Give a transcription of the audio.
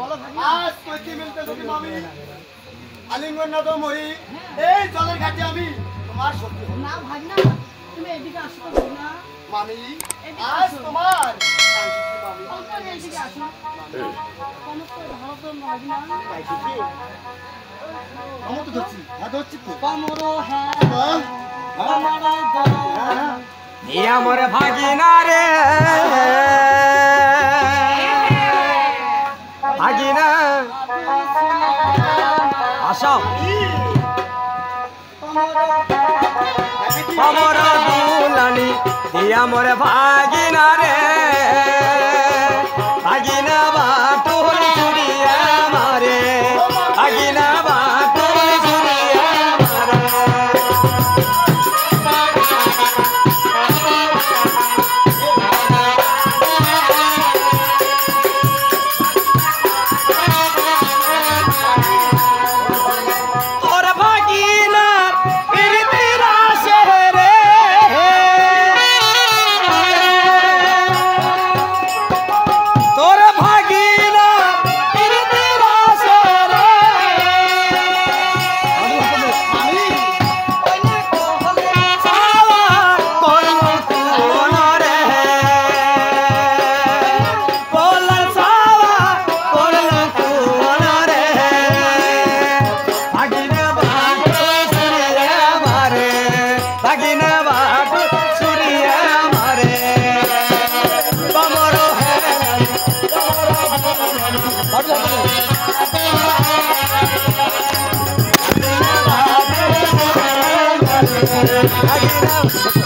আজ কইতে মিলতে যদি মামি আলিঙ্গন না তো মরি এই জলের ঘাটে আমি তোমার সত্যি না ভাগনা তুমি এদিকে আসো তো না মামি আজ তোমার মামি অল্প এদিকে আসো কোন তো ভালো তো ভাগনা পাইছি কি আমি তো ধরছি ধরছি তো কমরো হ্যাঁ আমার ভাগিনা রে ভাগিনা আসাম আমার দুলানি আমার ভাগিনা রে ভাগিনা বাটুল চুরিয়া মারে ভাগিনা বাটুল চুরিয়া মারে I get out.